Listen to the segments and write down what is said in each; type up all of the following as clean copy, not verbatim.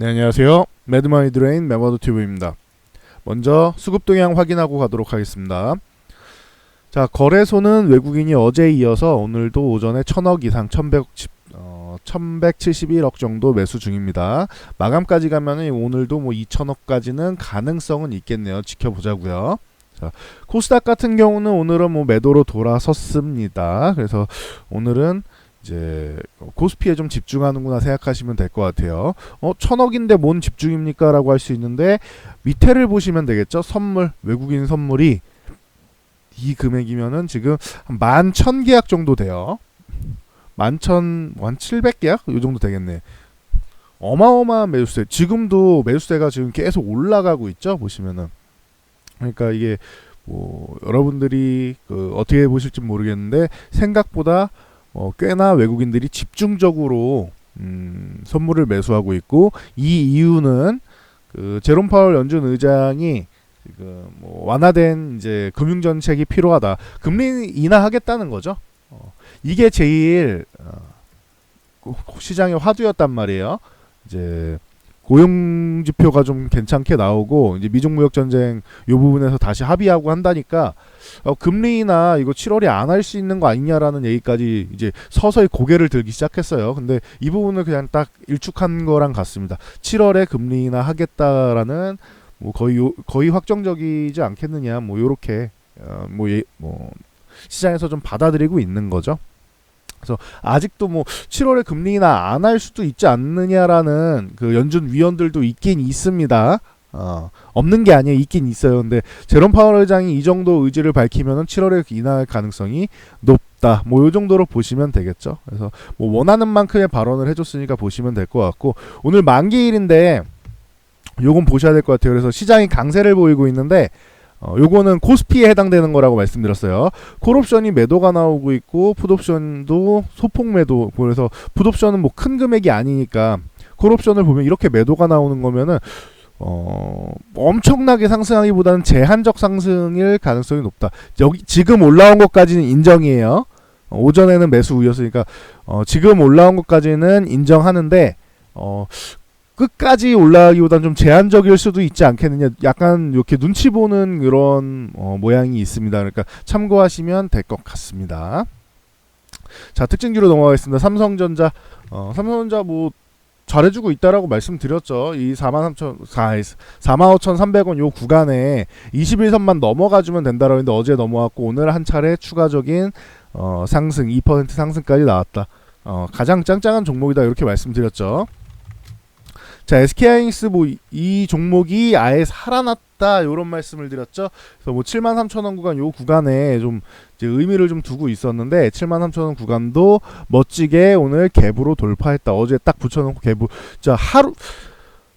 네, 안녕하세요. 매드머니 드레인 매머드튜브입니다. 먼저 수급 동향 확인하고 가도록 하겠습니다. 자, 거래소는 외국인이 어제에 이어서 오늘도 오전에 1000억 이상 1171억 정도 매수 중입니다. 마감까지 가면은 오늘도 뭐 2000억까지는 가능성은 있겠네요. 지켜보자고요. 자, 코스닥 같은 경우는 오늘은 뭐 매도로 돌아섰습니다. 그래서 오늘은 이제 코스피에 좀 집중하는구나 생각하시면 될 것 같아요. 1000억인데 뭔 집중입니까? 라고 할 수 있는데 밑에를 보시면 되겠죠. 선물, 외국인 선물이 이 금액이면은 지금 한 11,000계약 정도 돼요. 11,700계약? 이 정도 되겠네. 어마어마한 매수세. 지금도 매수세가 지금 계속 올라가고 있죠. 보시면은. 그러니까 이게 뭐 여러분들이 어떻게 보실지 모르겠는데 생각보다 꽤나 외국인들이 집중적으로 선물을 매수하고 있고, 이 이유는 제롬 파월 연준 의장이 뭐 완화된 이제 금융 정책이 필요하다. 금리 인하하겠다는 거죠. 이게 제일 시장의 화두였단 말이에요. 이제 고용 지표가 좀 괜찮게 나오고 이제 미중 무역 전쟁 이 부분에서 다시 합의하고 한다니까 금리나 이거 7월에 안 할 수 있는 거 아니냐라는 얘기까지 이제 서서히 고개를 들기 시작했어요. 근데 이 부분을 그냥 딱 일축한 거랑 같습니다. 7월에 금리나 하겠다라는 뭐 거의 확정적이지 않겠느냐, 뭐 요렇게 뭐 시장에서 좀 받아들이고 있는 거죠. 그래서 아직도 뭐 7월에 금리나 안 할 수도 있지 않느냐라는 연준 위원들도 있긴 있습니다. 없는 게 아니에요. 있긴 있어요. 근데 제롬 파월 의장이 이 정도 의지를 밝히면은 7월에 인하할 가능성이 높다. 뭐 요 정도로 보시면 되겠죠. 그래서 뭐 원하는 만큼의 발언을 해줬으니까 보시면 될 것 같고, 오늘 만기일인데 요건 보셔야 될 것 같아요. 그래서 시장이 강세를 보이고 있는데 요거는 코스피에 해당되는 거라고 말씀드렸어요. 콜옵션이 매도가 나오고 있고 풋옵션도 소폭 매도. 그래서 풋옵션은 뭐 큰 금액이 아니니까 콜옵션을 보면 이렇게 매도가 나오는 거면은 엄청나게 상승하기보다는 제한적 상승일 가능성이 높다. 여기 지금 올라온 것까지는 인정이에요. 오전에는 매수 우였으니까 지금 올라온 것까지는 인정하는데 끝까지 올라가기보다는 좀 제한적일 수도 있지 않겠느냐, 약간 이렇게 눈치 보는 그런 모양이 있습니다. 그러니까 참고하시면 될 것 같습니다. 자, 특징주로 넘어가겠습니다. 삼성전자 뭐 잘해주고 있다라고 말씀드렸죠. 이 45,300원 요 구간에 21선만 넘어가주면 된다라고 했는데 어제 넘어왔고 오늘 한 차례 추가적인 상승 2% 상승까지 나왔다. 가장 짱짱한 종목이다 이렇게 말씀드렸죠. 자, SK하이닉스 뭐 이 종목이 아예 살아났다 이런 말씀을 드렸죠. 그래서 뭐 73,000원 구간 요 구간에 좀 이제 의미를 좀 두고 있었는데 73,000원 구간도 멋지게 오늘 갭으로 돌파했다. 어제 딱 붙여놓고 갭으로, 자,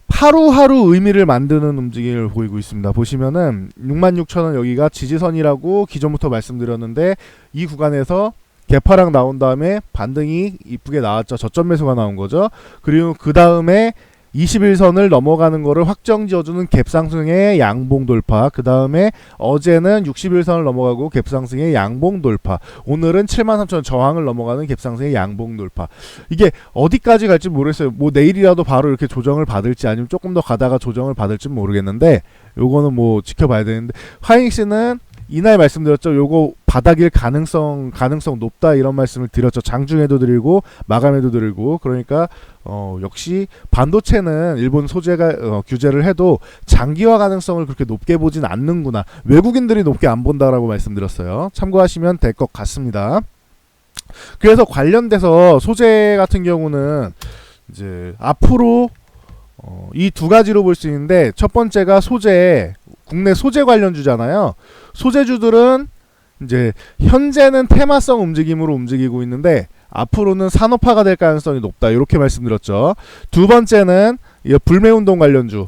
하루하루 의미를 만드는 움직임을 보이고 있습니다. 보시면은 66,000원 여기가 지지선이라고 기존부터 말씀드렸는데 이 구간에서 개파락 나온 다음에 반등이 이쁘게 나왔죠. 저점 매수가 나온 거죠. 그리고 그 다음에 21선을 넘어가는 거를 확정 지어주는 갭상승의 양봉 돌파. 그 다음에 어제는 61선을 넘어가고 갭상승의 양봉 돌파. 오늘은 73,000원 저항을 넘어가는 갭상승의 양봉 돌파. 이게 어디까지 갈지 모르겠어요. 뭐 내일이라도 바로 이렇게 조정을 받을지 아니면 조금 더 가다가 조정을 받을지 모르겠는데 요거는 뭐 지켜봐야 되는데, 하이닉스는 이날 말씀드렸죠. 요거 바닥일 가능성 높다 이런 말씀을 드렸죠. 장중에도 드리고 마감에도 드리고. 그러니까 역시 반도체는 일본 소재가 규제를 해도 장기화 가능성을 그렇게 높게 보진 않는구나. 외국인들이 높게 안 본다라고 말씀드렸어요. 참고하시면 될 것 같습니다. 그래서 관련돼서 소재 같은 경우는 이제 앞으로 이 두 가지로 볼 수 있는데, 첫 번째가 국내 소재 관련주잖아요. 소재주들은 이제 현재는 테마성 움직임으로 움직이고 있는데 앞으로는 산업화가 될 가능성이 높다 이렇게 말씀드렸죠. 두 번째는 불매운동 관련주.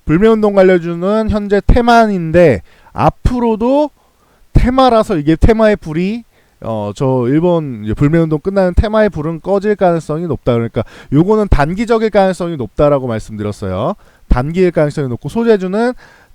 불매운동 관련주는 현재 테마인데 앞으로도 테마라서 이게 테마의 불이 저 일본 불매운동 끝나는 테마의 불은 꺼질 가능성이 높다. 그러니까 요거는 단기적일 가능성이 높다라고 말씀드렸어요. 단기일 가능성이 높고, 소재주는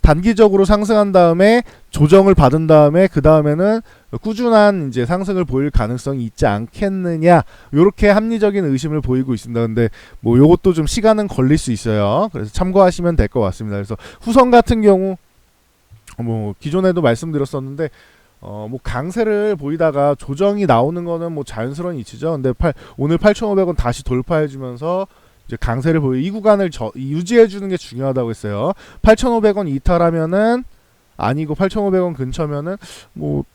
단기적으로 상승한 다음에 조정을 받은 다음에 그 다음에는 꾸준한 이제 상승을 보일 가능성이 있지 않겠느냐, 요렇게 합리적인 의심을 보이고 있습니다. 근데 뭐 요것도 좀 시간은 걸릴 수 있어요. 그래서 참고하시면 될 것 같습니다. 그래서 후성 같은 경우 뭐 기존에도 말씀드렸었는데 뭐 강세를 보이다가 조정이 나오는 거는 뭐 자연스러운 이치죠. 근데 오늘 8,500원 다시 돌파해 주면서 이제 강세를 이 구간을 유지해 주는 게 중요하다고 했어요. 8,500원 이탈하면은 아니고 8,500원 근처면은 뭐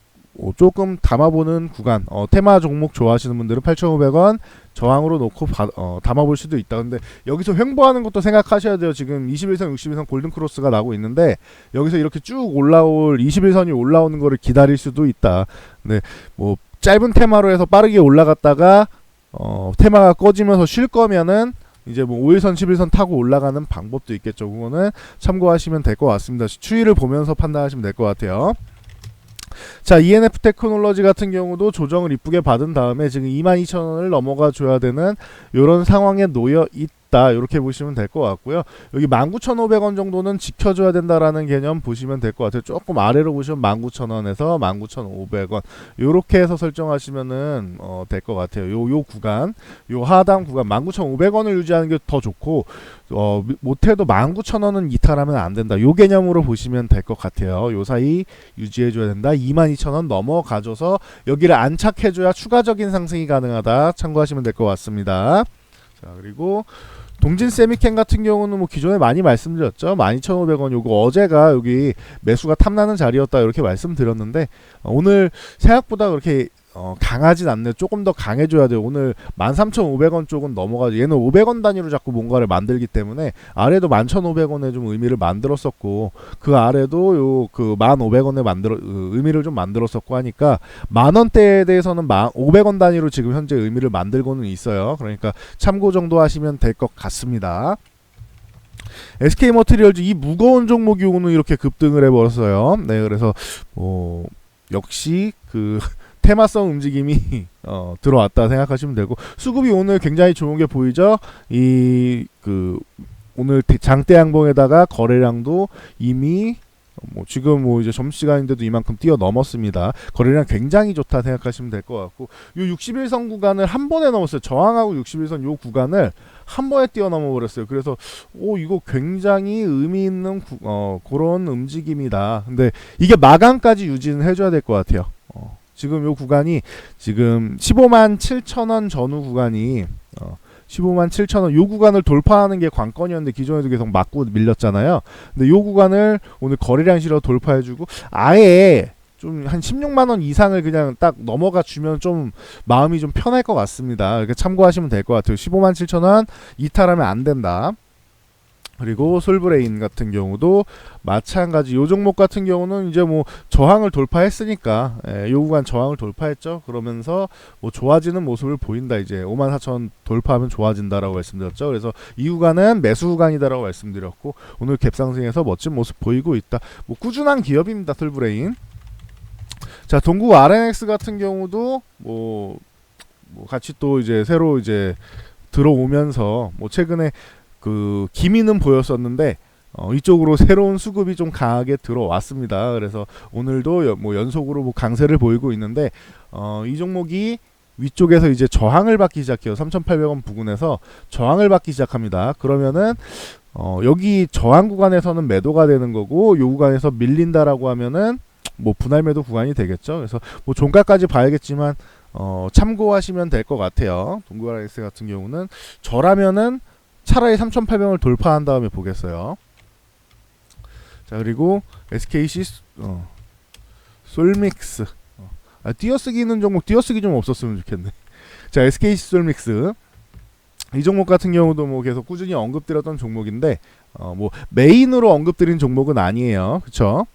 조금 담아보는 구간, 테마 종목 좋아하시는 분들은 8,500원 저항으로 놓고 담아볼 수도 있다. 근데 여기서 횡보하는 것도 생각하셔야 돼요. 지금 21선, 61선 골든크로스가 나고 있는데 여기서 이렇게 쭉 올라올 21선이 올라오는 거를 기다릴 수도 있다. 근데 뭐 짧은 테마로 해서 빠르게 올라갔다가 테마가 꺼지면서 쉴 거면은 이제 뭐 5일선, 11선 타고 올라가는 방법도 있겠죠. 그거는 참고하시면 될 것 같습니다. 추이를 보면서 판단하시면 될 것 같아요. 자, ENF 테크놀로지 같은 경우도 조정을 이쁘게 받은 다음에 지금 22,000원을 넘어가 줘야 되는 이런 상황에 놓여 있다. 이렇게 보시면 될 것 같고요. 여기 19,500원 정도는 지켜줘야 된다라는 개념 보시면 될 것 같아요. 조금 아래로 보시면 19,000원에서 19,500원 이렇게 해서 설정하시면은 될 것 같아요. 요 구간, 요 하단 구간 19,500원을 유지하는 게 더 좋고 못해도 19,000원은 이탈하면 안 된다. 요 개념으로 보시면 될 것 같아요. 요 사이 유지해줘야 된다. 22,000원 넘어가줘서 여기를 안착해줘야 추가적인 상승이 가능하다. 참고하시면 될 것 같습니다. 자, 그리고 동진 세미캔 같은 경우는 뭐 기존에 많이 말씀드렸죠. 12,500원 요거 어제가 여기 매수가 탐나는 자리였다 이렇게 말씀드렸는데 오늘 생각보다 그렇게 강하진 않네. 조금 더 강해줘야 돼요. 오늘 13,500원 쪽은 넘어가죠. 얘는 500원 단위로 자꾸 뭔가를 만들기 때문에 아래도 11,500원에 좀 의미를 만들었었고 그 아래도 요 그 1,500원에 의미를 좀 만들었었고 하니까 만원대에 대해서는 500원 단위로 지금 현재 의미를 만들고는 있어요. 그러니까 참고 정도 하시면 될 것 같습니다. SK머티리얼즈 이 무거운 종목이 오늘 이렇게 급등을 해버렸어요. 네, 그래서 역시 그 테마성 움직임이 들어왔다 생각하시면 되고 수급이 오늘 굉장히 좋은 게 보이죠. 오늘 장대 양봉에다가 거래량도 이미 지금 이제 점심시간인데도 이만큼 뛰어넘었습니다. 거래량 굉장히 좋다 생각하시면 될 것 같고 요 61선 구간을 한 번에 넘었어요. 저항하고 61선 요 구간을 한 번에 뛰어넘어 버렸어요. 그래서 이거 굉장히 의미 있는 그런 움직임이다. 근데 이게 마감까지 유지는 해줘야 될 것 같아요. 지금 요 구간이 지금 15만 7천원 전후 구간이 15만 7천원 요 구간을 돌파하는 게 관건이었는데 기존에도 계속 맞고 밀렸잖아요. 근데 요 구간을 오늘 거래량 실어 돌파해주고 아예 좀 한 16만원 이상을 그냥 딱 넘어가 주면 좀 마음이 좀 편할 것 같습니다. 이렇게 참고하시면 될 것 같아요. 15만 7천원 이탈하면 안 된다. 그리고 솔브레인 같은 경우도 마찬가지. 요 종목 같은 경우는 이제 뭐 저항을 돌파했으니까 요 구간 저항을 돌파했죠. 그러면서 뭐 좋아지는 모습을 보인다. 이제 54,000원 돌파하면 좋아진다라고 말씀드렸죠. 그래서 이 구간은 매수 구간이다라고 말씀드렸고 오늘 갭상승에서 멋진 모습 보이고 있다. 뭐 꾸준한 기업입니다. 솔브레인. 자, 동국 RNX 같은 경우도 뭐 같이 또 이제 새로 이제 들어오면서 뭐 최근에 그 기미는 보였었는데 이쪽으로 새로운 수급이 좀 강하게 들어왔습니다. 그래서 오늘도 뭐 연속으로 뭐 강세를 보이고 있는데 이 종목이 위쪽에서 이제 저항을 받기 시작해요. 3,800원 부근에서 저항을 받기 시작합니다. 그러면은 여기 저항 구간에서는 매도가 되는 거고 요 구간에서 밀린다라고 하면은 뭐 분할 매도 구간이 되겠죠. 그래서 뭐 종가까지 봐야겠지만 참고하시면 될 것 같아요. 동국 RNX 같은 경우는 저라면은 차라리 3,800원을 돌파한 다음에 보겠어요. 자, 그리고 SKC 솔믹스 띄어쓰기는 종목 띄어쓰기 좀 없었으면 좋겠네. 자, SKC 솔믹스 이 종목 같은 경우도 뭐 계속 꾸준히 언급드렸던 종목인데 뭐 메인으로 언급드린 종목은 아니에요. 그쵸?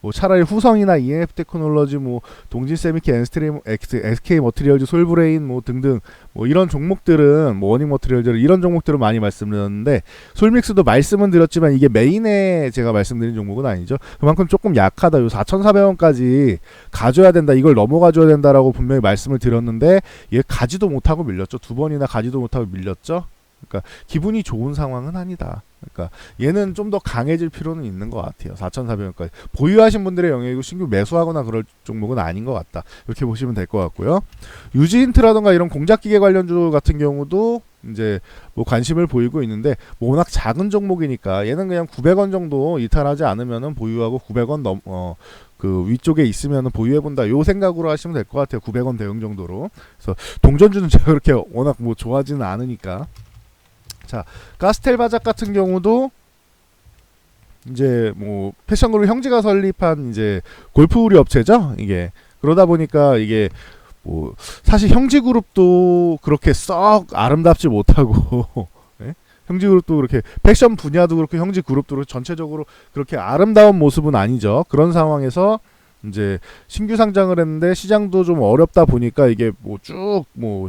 뭐 차라리 후성이나 ENF 테크놀로지, 뭐 동진 세미캔, SK 머티리얼즈, 솔브레인 뭐 등등 뭐 이런 종목들은 뭐 워닝 머티리얼즈 이런 종목들은 많이 말씀드렸는데 솔믹스도 말씀은 드렸지만 이게 메인에 제가 말씀드린 종목은 아니죠. 그만큼 조금 약하다. 요 4,400원까지 가져야 된다. 이걸 넘어가줘야 된다라고 분명히 말씀을 드렸는데 얘 가지도 못하고 밀렸죠. 두 번이나 가지도 못하고 밀렸죠. 그러니까 기분이 좋은 상황은 아니다. 그러니까 얘는 좀 더 강해질 필요는 있는 것 같아요. 4,400원까지 보유하신 분들의 영역이고 신규 매수하거나 그럴 종목은 아닌 것 같다. 이렇게 보시면 될 것 같고요. 유지인트라던가 이런 공작기계 관련주 같은 경우도 이제 뭐 관심을 보이고 있는데 뭐 워낙 작은 종목이니까 얘는 그냥 900원 정도 이탈하지 않으면은 보유하고 900원 그 위쪽에 있으면은 보유해본다 요 생각으로 하시면 될 것 같아요. 900원 대응 정도로. 그래서 동전주는 제가 그렇게 워낙 뭐 좋아하지는 않으니까. 자, 가스텔바작 같은 경우도 이제 뭐 패션그룹 형제가 설립한 이제 골프우리 업체죠. 이게 그러다 보니까 이게 뭐 사실 형제그룹도 그렇게 썩 아름답지 못하고 네? 형제그룹도 그렇게 패션 분야도 그렇고 형제그룹도 전체적으로 그렇게 아름다운 모습은 아니죠. 그런 상황에서 이제 신규 상장을 했는데 시장도 좀 어렵다 보니까 이게 뭐 쭉 뭐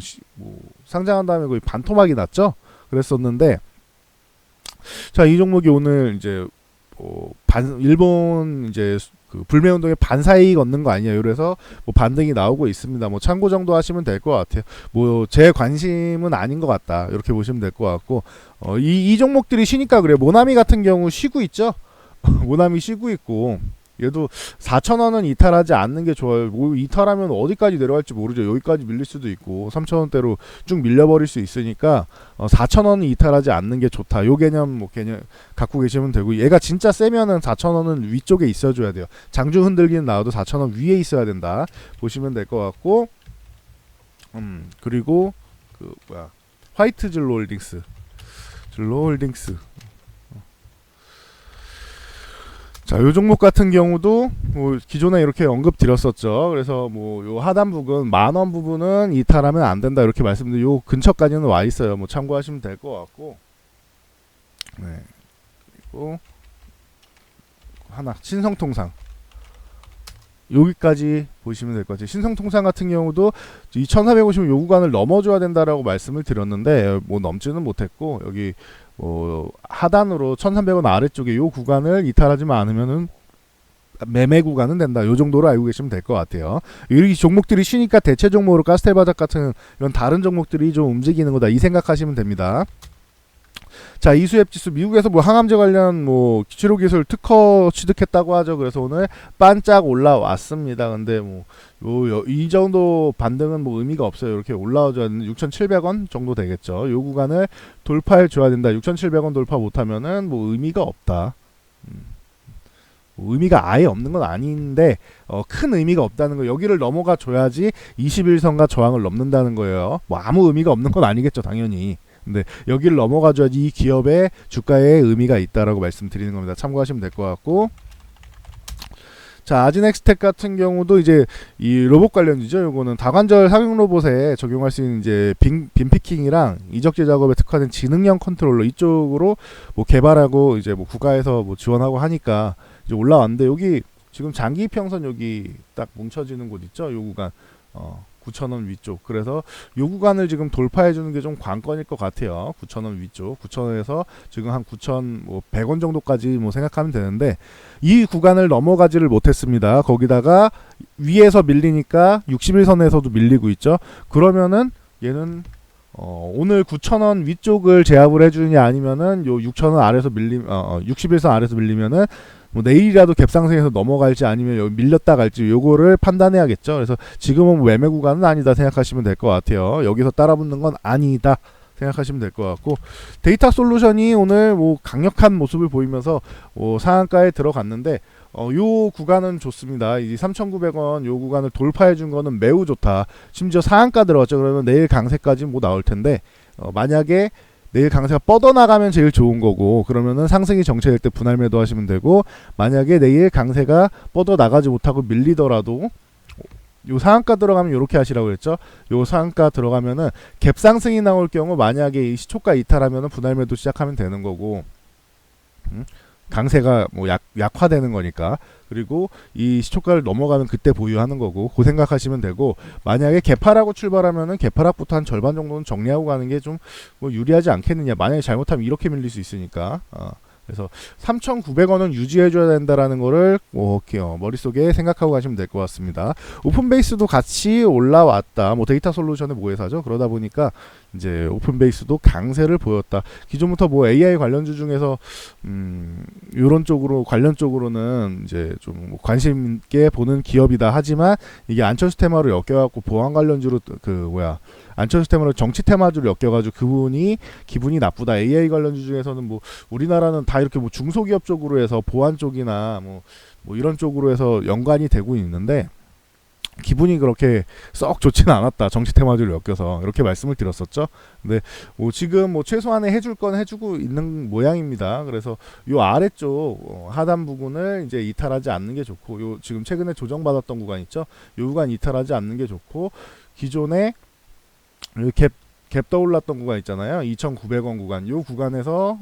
상장한 다음에 거의 반토막이 났죠. 그랬었는데 자, 이 종목이 오늘 이제 일본 이제 그 불매 운동에 반사이익 얻는 거 아니냐 그래서 뭐 반등이 나오고 있습니다. 뭐 참고 정도 하시면 될 것 같아요. 뭐 제 관심은 아닌 것 같다 이렇게 보시면 될 것 같고 이 종목들이 쉬니까 그래요. 모나미 같은 경우 쉬고 있죠. 모나미 쉬고 있고 얘도 4,000원은 이탈하지 않는 게 좋아요. 뭐 이탈하면 어디까지 내려갈지 모르죠. 여기까지 밀릴 수도 있고 3,000원대로 쭉 밀려버릴 수 있으니까 4,000원은 이탈하지 않는 게 좋다. 요 개념 뭐 개념 갖고 계시면 되고 얘가 진짜 세면은 4,000원은 위쪽에 있어줘야 돼요. 장중 흔들기는 나와도 4,000원 위에 있어야 된다. 보시면 될 것 같고 그리고 그 뭐야 화이트 진로홀딩스 자, 요 종목 같은 경우도 뭐 기존에 이렇게 언급 드렸었죠. 그래서 뭐 요 하단 부분 10,000원 부분은 이탈하면 안 된다 이렇게 말씀드리고 요 근처까지는 와 있어요. 뭐 참고하시면 될 것 같고. 네. 그리고 하나 신성통상 여기까지 보시면 될 것 같아요. 신성통상 같은 경우도 2,450원 요 구간을 넘어줘야 된다라고 말씀을 드렸는데 뭐 넘지는 못했고 여기 하단으로 1,300원 아래쪽에 요 구간을 이탈하지만 않으면은 매매 구간은 된다. 요 정도로 알고 계시면 될 것 같아요. 이 종목들이 쉬니까 대체 종목으로 가스텔바작 같은 이런 다른 종목들이 좀 움직이는 거다. 이 생각하시면 됩니다. 자, 이수앱 지수 미국에서 뭐 항암제 관련 뭐 치료 기술 특허 취득했다고 하죠. 그래서 오늘 반짝 올라왔습니다. 근데 뭐 이 정도 반등은 뭐 의미가 없어요. 이렇게 올라와줘야 되는 6,700원 정도 되겠죠. 요 구간을 돌파해 줘야 된다. 6,700원 돌파 못하면은 뭐 의미가 없다. 뭐 의미가 아예 없는 건 아닌데 큰 의미가 없다는 거. 여기를 넘어가 줘야지 21선과 저항을 넘는다는 거예요. 뭐 아무 의미가 없는 건 아니겠죠, 당연히. 근데 여기를 넘어가줘야지 이 기업의 주가에 의미가 있다라고 말씀드리는 겁니다. 참고하시면 될 것 같고. 자, 아지넥스텍 같은 경우도 이제 이 로봇 관련주죠. 요거는 다관절 상용 로봇에 적용할 수 있는 이제 빈피킹이랑 이적재 작업에 특화된 지능형 컨트롤러 이쪽으로 뭐 개발하고 이제 뭐 국가에서 뭐 지원하고 하니까 이제 올라왔는데 여기 지금 장기 평선 여기 딱 뭉쳐지는 곳 있죠. 요 구간 9,000원 위쪽. 그래서 요 구간을 지금 돌파해 주는 게 좀 관건일 것 같아요. 9,000원 위쪽. 9,000원에서 지금 한 9,100원 정도까지 뭐 생각하면 되는데 이 구간을 넘어가지를 못했습니다. 거기다가 위에서 밀리니까 61선에서도 밀리고 있죠. 그러면은 얘는 오늘 9,000원 위쪽을 제압을 해주느냐 아니면은 요 6,000원 아래서 61선 아래서 밀리면은 뭐 내일이라도 갭상승해서 넘어갈지 아니면 여기 밀렸다 갈지 요거를 판단해야겠죠. 그래서 지금은 뭐 매매 구간은 아니다 생각하시면 될 것 같아요. 여기서 따라붙는 건 아니다 생각하시면 될 것 같고 데이터 솔루션이 오늘 뭐 강력한 모습을 보이면서 상한가에 들어갔는데 요 구간은 좋습니다. 이 3,900원 요 구간을 돌파해 준 거는 매우 좋다. 심지어 상한가 들어갔죠. 그러면 내일 강세까지 뭐 나올 텐데 만약에 내일 강세가 뻗어나가면 제일 좋은 거고 그러면은 상승이 정체될 때 분할 매도 하시면 되고 만약에 내일 강세가 뻗어나가지 못하고 밀리더라도 요 상한가 들어가면 요렇게 하시라고 그랬죠. 요 상한가 들어가면은 갭 상승이 나올 경우 만약에 이 시초가 이탈하면은 분할 매도 시작하면 되는 거고 강세가 뭐 약화되는 거니까. 그리고 이 시초가를 넘어가면 그때 보유하는 거고 그 생각하시면 되고 만약에 개파라고 출발하면은 개파락부터 한 절반 정도는 정리하고 가는 게 좀 뭐 유리하지 않겠느냐. 만약에 잘못하면 이렇게 밀릴 수 있으니까. 그래서 3,900원은 유지해줘야 된다라는 거를 머릿속에 생각하고 가시면 될 것 같습니다. 오픈베이스도 같이 올라왔다. 뭐 데이터 솔루션의 모회사죠. 그러다 보니까 이제 오픈베이스도 강세를 보였다. 기존부터 뭐 AI 관련주 중에서 이런 쪽으로 관련 쪽으로는 이제 좀 관심 있게 보는 기업이다. 하지만 이게 안철수 테마로 엮여갖고 보안 관련주로 안철수 테마로 정치 테마주로 엮여가지고 그분이 기분이 나쁘다. AI 관련주 중에서는 뭐 우리나라는 다 이렇게 뭐 중소기업 쪽으로 해서 보안 쪽이나 뭐 이런 쪽으로 해서 연관이 되고 있는데. 기분이 그렇게 썩 좋지는 않았다. 정치 테마주를 엮여서 이렇게 말씀을 드렸었죠. 근데 뭐 지금 뭐 최소한의 해줄 건 해주고 있는 모양입니다. 그래서 요 아래쪽 하단 부분을 이제 이탈하지 않는 게 좋고, 요 지금 최근에 조정받았던 구간 있죠. 요 구간 이탈하지 않는 게 좋고, 기존에 갭 떠올랐던 구간 있잖아요. 2,900원 구간. 요 구간에서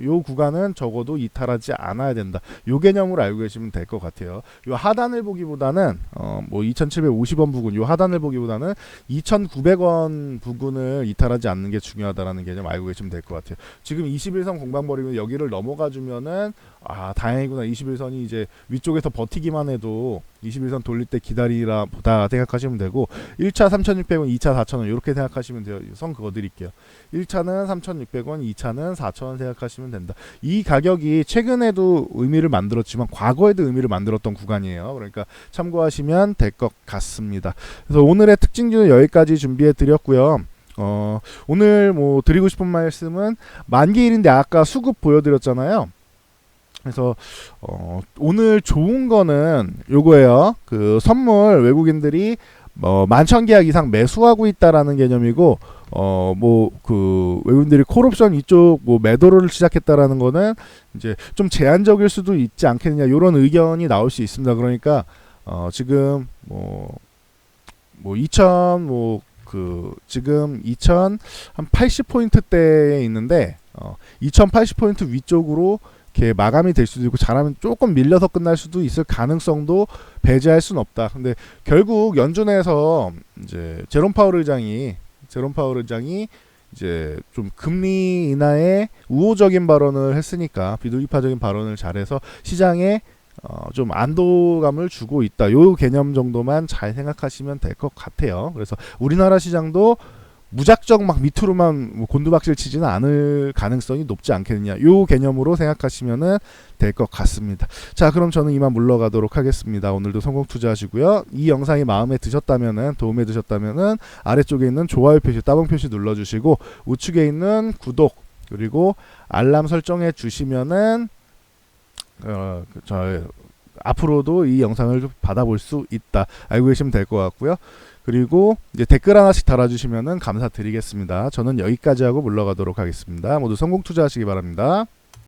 요 구간은 적어도 이탈하지 않아야 된다. 요 개념으로 알고 계시면 될 것 같아요. 요 하단을 보기보다는 뭐 2,750원 부근, 요 하단을 보기보다는 2,900원 부근을 이탈하지 않는 게 중요하다라는 개념 알고 계시면 될 것 같아요. 지금 21선 공방버리면 여기를 넘어가 주면은 다행이구나. 21선이 이제 위쪽에서 버티기만 해도 21선 돌릴 때 기다리라 보다 생각하시면 되고, 1차 3,600원, 2차 4,000원 이렇게 생각하시면 돼요. 선 그거 드릴게요. 1차는 3,600원, 2차는 4,000원 생각하시면 된다. 이 가격이 최근에도 의미를 만들었지만 과거에도 의미를 만들었던 구간이에요. 그러니까 참고하시면 될 것 같습니다. 그래서 오늘의 특징주는 여기까지 준비해 드렸고요. 오늘 뭐 드리고 싶은 말씀은 만기일인데 아까 수급 보여드렸잖아요. 그래서 오늘 좋은 거는 요거예요. 그 선물 외국인들이 11,000계약 이상 매수하고 있다라는 개념이고, 뭐 그 외국인들이 콜옵션 이쪽 뭐 매도를 시작했다라는 거는 이제 좀 제한적일 수도 있지 않겠느냐, 이런 의견이 나올 수 있습니다. 그러니까 지금 지금 2,000 한 80포인트대에 있는데 2,080포인트 위쪽으로 이렇게 마감이 될 수도 있고, 잘하면 조금 밀려서 끝날 수도 있을 가능성도 배제할 수는 없다. 근데 결국 연준에서 이제 제롬 파월 의장이 이제 좀 금리 인하에 우호적인 발언을 했으니까, 비둘기파적인 발언을 잘해서 시장에 좀 안도감을 주고 있다. 요 개념 정도만 잘 생각하시면 될 것 같아요. 그래서 우리나라 시장도 무작정 막 밑으로만 곤두박질 치지는 않을 가능성이 높지 않겠느냐, 요 개념으로 생각하시면 될 것 같습니다. 자, 그럼 저는 이만 물러가도록 하겠습니다. 오늘도 성공 투자하시고요. 이 영상이 마음에 드셨다면은, 도움에 드셨다면은 아래쪽에 있는 좋아요 표시, 따봉 표시 눌러주시고, 우측에 있는 구독 그리고 알람 설정해 주시면은 앞으로도 이 영상을 받아볼 수 있다 알고 계시면 될 것 같고요. 그리고 이제 댓글 하나씩 달아주시면 감사드리겠습니다. 저는 여기까지 하고 물러가도록 하겠습니다. 모두 성공 투자하시기 바랍니다.